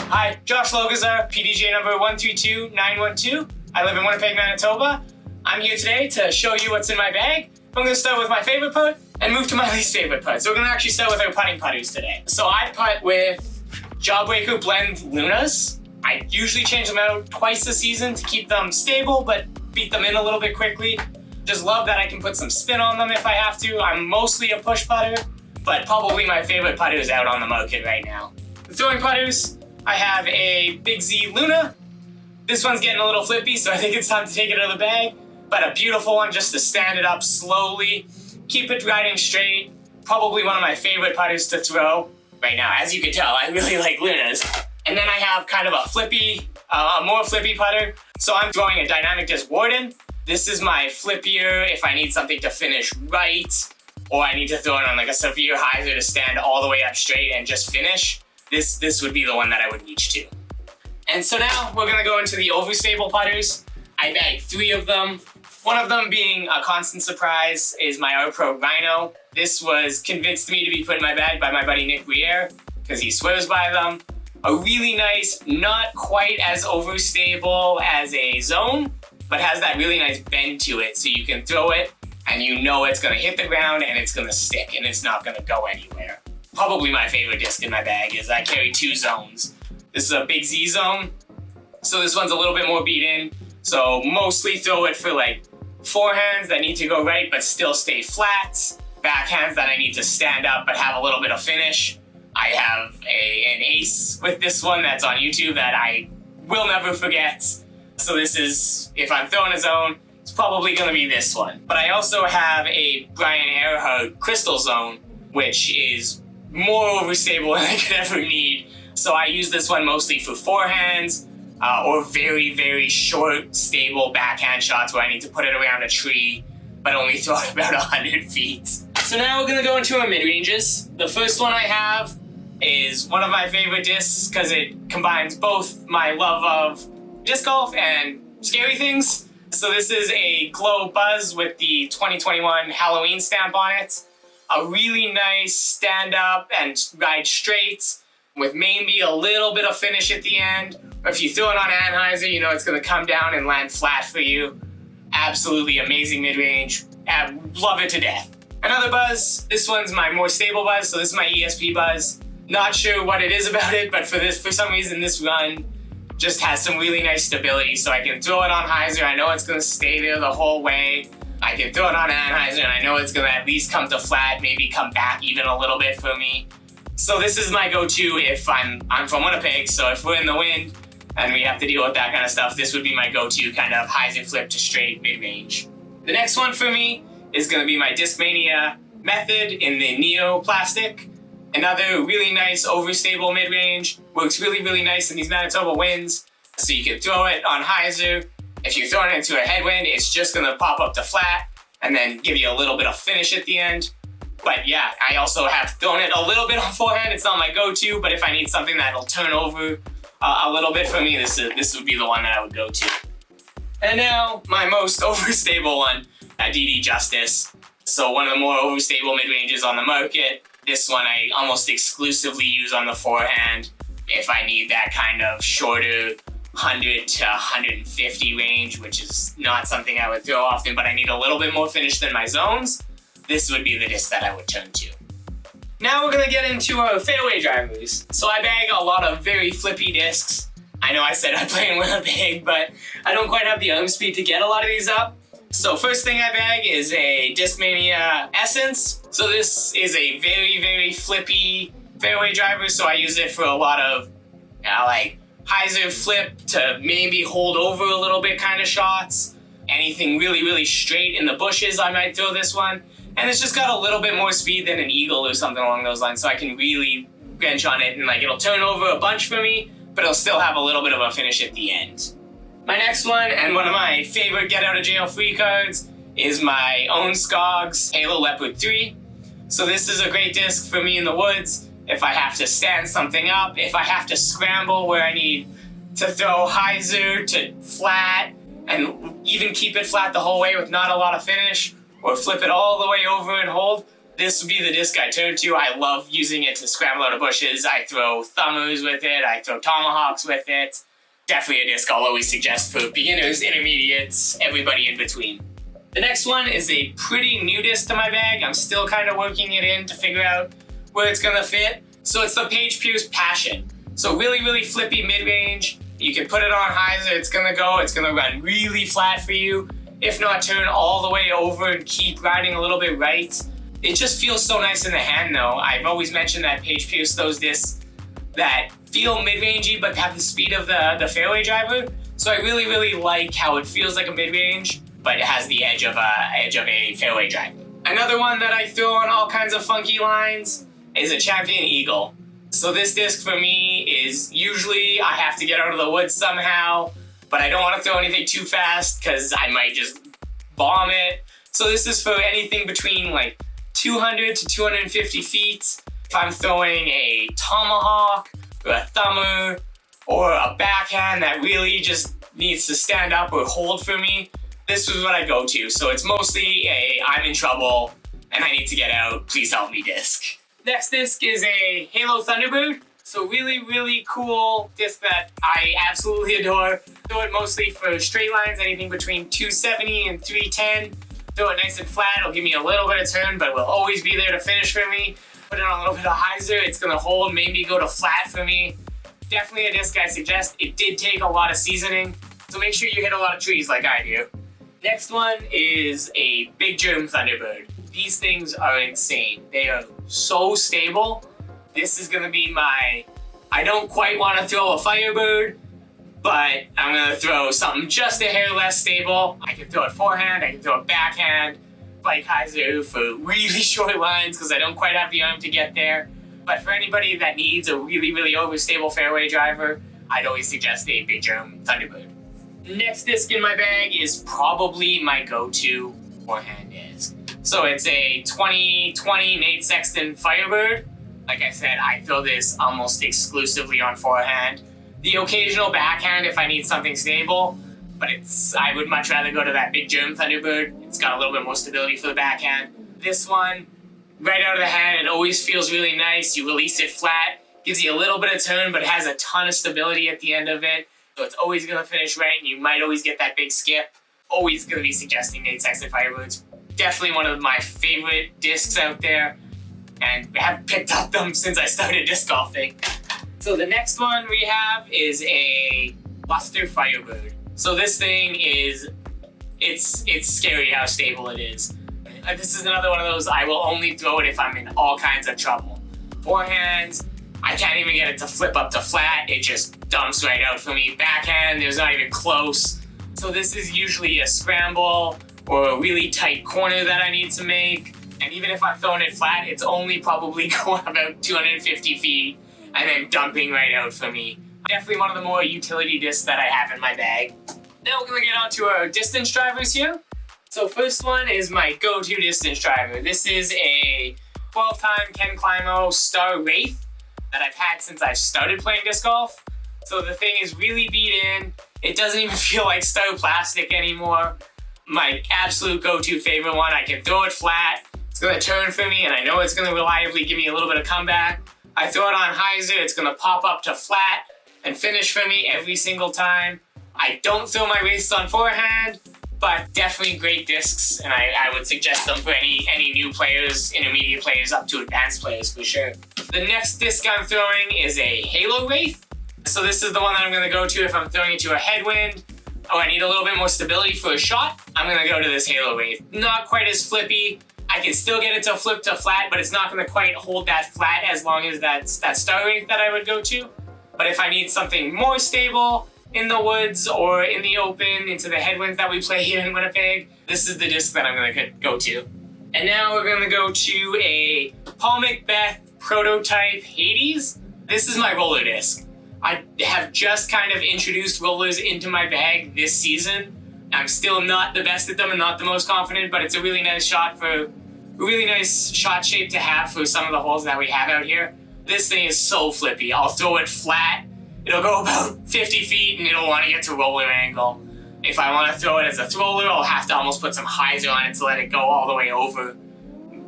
Hi, Josh Logozar, PDJ number 132912. I live in Winnipeg, Manitoba. I'm here today to show you what's in my bag. I'm going to start with my favorite putt and move to my least favorite putt. So we're going to actually start with our putting putters today. So I putt with Jawbreaker Blend Lunas. I usually change them out twice a season to keep them stable, but beat them in a little bit quickly. Just love that I can put some spin on them if I have to. I'm mostly a push putter, but probably my favorite putter is out on the market right now. The throwing putters, I have a Big Z Luna. This one's getting a little flippy, so I think it's time to take it out of the bag. But a beautiful one just to stand it up slowly, keep it riding straight. Probably one of my favorite putters to throw right now. As you can tell, I really like Lunas. And then I have kind of a more flippy putter. So I'm throwing a Dynamic Disc Warden. This is my flippier if I need something to finish right, or I need to throw it on like a severe hyzer to stand all the way up straight and just finish. This would be the one that I would reach to. And so now we're gonna go into the overstable putters. I bagged 3 of them. One of them being a constant surprise is my R Pro Rhino. This was convinced to me to be put in my bag by my buddy Nick Briere because he swears by them. A really nice, not quite as overstable as a zone, but has that really nice bend to it so you can throw it and you know it's gonna hit the ground and it's gonna stick and it's not gonna go anywhere. Probably my favorite disc in my bag is I carry 2 zones. This is a Big Z zone, so this one's a little bit more beat in. So mostly throw it for like forehands that need to go right but still stay flat, backhands that I need to stand up but have a little bit of finish. I have an ace with this one that's on YouTube that I will never forget. So this is, if I'm throwing a zone, it's probably gonna be this one. But I also have a Brian Earhart Crystal Zone, which is more overstable than I could ever need. So I use this one mostly for forehands or very, very short, stable backhand shots where I need to put it around a tree, but only throw it about 100 feet. So now we're gonna go into our mid-ranges. The first one I have is one of my favorite discs because it combines both my love of disc golf and scary things. So this is a Glow Buzz with the 2021 Halloween stamp on it. A really nice stand up and ride straight with maybe a little bit of finish at the end. Or if you throw it on Anheuser, you know it's gonna come down and land flat for you. Absolutely amazing mid-range. Love it to death. Another buzz, this one's my more stable buzz, so this is my ESP buzz. Not sure what it is about it, but for some reason this run just has some really nice stability, so I can throw it on hyzer. I know it's gonna stay there the whole way. I can throw it on Anheuser and I know it's gonna at least come to flat, maybe come back even a little bit for me. So this is my go-to if I'm from Winnipeg, so if we're in the wind and we have to deal with that kind of stuff, this would be my go-to kind of hyzer flip to straight mid-range. The next one for me is gonna be my Discmania Method in the Neo plastic. Another really nice overstable mid-range. Works really, really nice in these Manitoba winds. So you can throw it on hyzer. If you're throwing it into a headwind, it's just gonna pop up to flat and then give you a little bit of finish at the end. But yeah, I also have thrown it a little bit on forehand. It's not my go-to, but if I need something that'll turn over a little bit for me, this would be the one that I would go to. And now, my most overstable one, DD Justice. So one of the more overstable mid-ranges on the market. This one I almost exclusively use on the forehand if I need that kind of shorter 100 to 150 range, which is not something I would throw often, but I need a little bit more finish than my zones. This would be the disc that I would turn to. Now we're gonna get into our fairway drivers. So I bag a lot of very flippy discs. I know I said I play in Winnipeg, but I don't quite have the arm speed to get a lot of these up. So first thing I bag is a Discmania Essence. So this is a very, very flippy fairway driver. So I use it for a lot of like hyzer flip to maybe hold over a little bit kind of shots. Anything really, really straight in the bushes, I might throw this one. And it's just got a little bit more speed than an Eagle or something along those lines. So I can really wrench on it and like it'll turn over a bunch for me, but it'll still have a little bit of a finish at the end. My next one, and one of my favorite get out of jail free cards, is my own Skogs Halo Leopard 3. So this is a great disc for me in the woods. If I have to stand something up, if I have to scramble where I need to throw hyzer to flat and even keep it flat the whole way with not a lot of finish, or flip it all the way over and hold, this would be the disc I turn to. I love using it to scramble out of bushes. I throw thumbers with it. I throw tomahawks with it. Definitely a disc I'll always suggest for beginners, intermediates, everybody in between. The next one is a pretty new disc to my bag. I'm still kind of working it in to figure out where it's gonna fit. So it's the Page Pierce Passion. So really, really flippy mid-range. You can put it on hyzer, it's gonna run really flat for you. If not, turn all the way over and keep riding a little bit right. It just feels so nice in the hand though. I've always mentioned that Page Pierce those discs that feel mid-rangey but have the speed of the fairway driver. So I really, really like how it feels like a mid-range, but it has the edge of a fairway driver. Another one that I throw on all kinds of funky lines is a Champion Eagle. So this disc for me is usually I have to get out of the woods somehow, but I don't want to throw anything too fast because I might just bomb it. So this is for anything between like 200 to 250 feet. If I'm throwing a tomahawk or a thumber or a backhand that really just needs to stand up or hold for me, this is what I go to. So it's mostly a I'm in trouble and I need to get out, please help me disc. Next disc is a Halo Thunderbird. So really, really cool disc that I absolutely adore. Throw it mostly for straight lines, anything between 270 and 310. Throw it nice and flat, it'll give me a little bit of turn, but it will always be there to finish for me. Put it on a little bit of hyzer, it's gonna hold, maybe go to flat for me. Definitely a disc I suggest. It did take a lot of seasoning, so make sure you hit a lot of trees like I do. Next one is a Big Germ Thunderbird. These things are insane. They are so stable. This is gonna be I don't quite wanna throw a Firebird, but I'm gonna throw something just a hair less stable. I can throw it forehand, I can throw it backhand, bike hyzer for really short lines because I don't quite have the arm to get there. But for anybody that needs a really, really overstable fairway driver, I'd always suggest a Big Germ Thunderbird. Next disc in my bag is probably my go-to forehand disc. So it's a 2020 Nate Sexton Firebird. Like I said, I throw this almost exclusively on forehand. The occasional backhand if I need something stable, but I would much rather go to that Big Germ Thunderbird. It's got a little bit more stability for the backhand. This one, right out of the hand, it always feels really nice. You release it flat, gives you a little bit of turn, but it has a ton of stability at the end of it. So it's always gonna finish right, and you might always get that big skip. Always gonna be suggesting Nate Sexton Firebirds. Definitely one of my favorite discs out there, and I have picked up them since I started disc golfing. So the next one we have is a Buster Firebird. So this thing it's scary how stable it is. This is another one of those, I will only throw it if I'm in all kinds of trouble. Forehands, I can't even get it to flip up to flat. It just dumps right out for me. Backhand, there's not even close. So this is usually a scramble or a really tight corner that I need to make. And even if I'm throwing it flat, it's only probably going about 250 feet and then dumping right out for me. Definitely one of the more utility discs that I have in my bag. Now we're gonna get on to our distance drivers here. So first one is my go-to distance driver. This is a 12-time Ken Climo Star Wraith that I've had since I started playing disc golf. So the thing is really beat in. It doesn't even feel like Star Plastic anymore. My absolute go-to favorite one. I can throw it flat. It's gonna turn for me, and I know it's gonna reliably give me a little bit of comeback. I throw it on hyzer, it's gonna pop up to flat and finish for me every single time. I don't throw my wraiths on forehand, but definitely great discs, and I would suggest them for any new players, intermediate players, up to advanced players for sure. The next disc I'm throwing is a Halo Wraith. So this is the one that I'm gonna go to if I'm throwing it to a headwind. Oh, I need a little bit more stability for a shot. I'm gonna go to this Halo Wraith. Not quite as flippy. I can still get it to flip to flat, but it's not gonna quite hold that flat as long as that Star Wraith that I would go to. But if I need something more stable in the woods or in the open, into the headwinds that we play here in Winnipeg, this is the disc that I'm gonna go to. And now we're gonna go to a Paul McBeth Prototype Hades. This is my roller disc. I have just kind of introduced rollers into my bag this season. I'm still not the best at them and not the most confident, but it's a really nice shot shape to have for some of the holes that we have out here. This thing is so flippy. I'll throw it flat. It'll go about 50 feet and it'll want to get to roller angle. If I want to throw it as a thrower, I'll have to almost put some hyzer on it to let it go all the way over.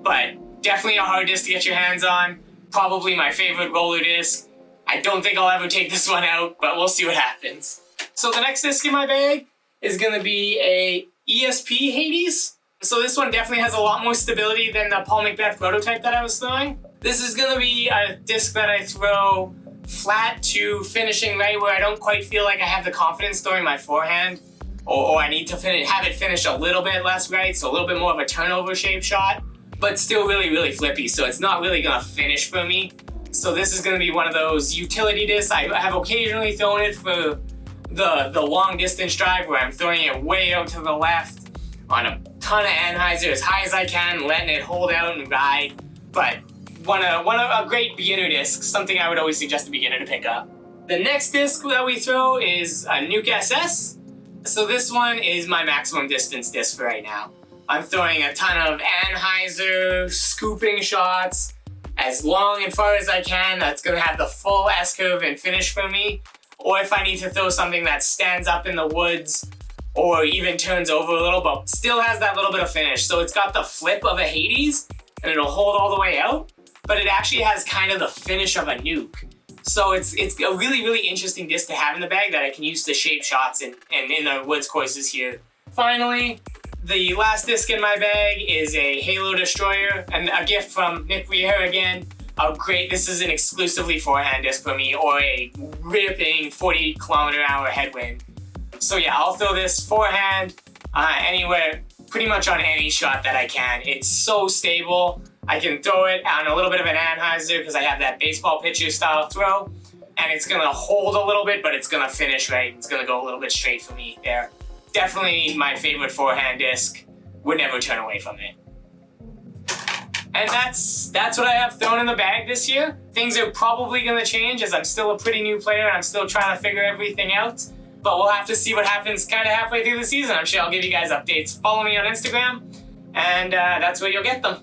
But Definitely a hard disc to get your hands on. Probably my favorite roller disc. I don't think I'll ever take this one out, but we'll see what happens. So the next disc in my bag is going to be a ESP Hades. So this one definitely has a lot more stability than the Paul McBeth prototype that I was throwing. This is going to be a disc that I throw flat to finishing right, where I don't quite feel like I have the confidence throwing my forehand, or I need to have it finish a little bit less right, so a little bit more of a turnover shape shot, but still really, really flippy, so it's not really going to finish for me. So this is going to be one of those utility discs. I have occasionally thrown it for the long distance drive, where I'm throwing it way out to the left on a ton of Anheuser as high as I can, letting it hold out and ride. But a great beginner disc, something I would always suggest a beginner to pick up. The next disc that we throw is a Nuke SS. So this one is my maximum distance disc for right now. I'm throwing a ton of Anheuser scooping shots as long and far as I can. That's going to have the full S-curve and finish for me. Or if I need to throw something that stands up in the woods or even turns over a little, but still has that little bit of finish. So it's got the flip of a Hades and it'll hold all the way out, but it actually has kind of the finish of a Nuke. So it's a really, really interesting disc to have in the bag that I can use to shape shots and in the woods courses here. Finally, the last disc in my bag is a Halo Destroyer, and a gift from Nick Vieira again. This is an exclusively forehand disc for me, or a ripping 40-kilometer-hour headwind. So yeah, I'll throw this forehand anywhere, pretty much on any shot that I can. It's so stable. I can throw it on a little bit of an Anheuser because I have that baseball pitcher style throw, and it's gonna hold a little bit, but it's gonna finish right. It's gonna go a little bit straight for me there. Definitely my favorite forehand disc. Would never turn away from it. And that's what I have thrown in the bag this year. Things are probably gonna change as I'm still a pretty new player and I'm still trying to figure everything out. But we'll have to see what happens kind of halfway through the season. I'm sure I'll give you guys updates. Follow me on Instagram, and that's where you'll get them.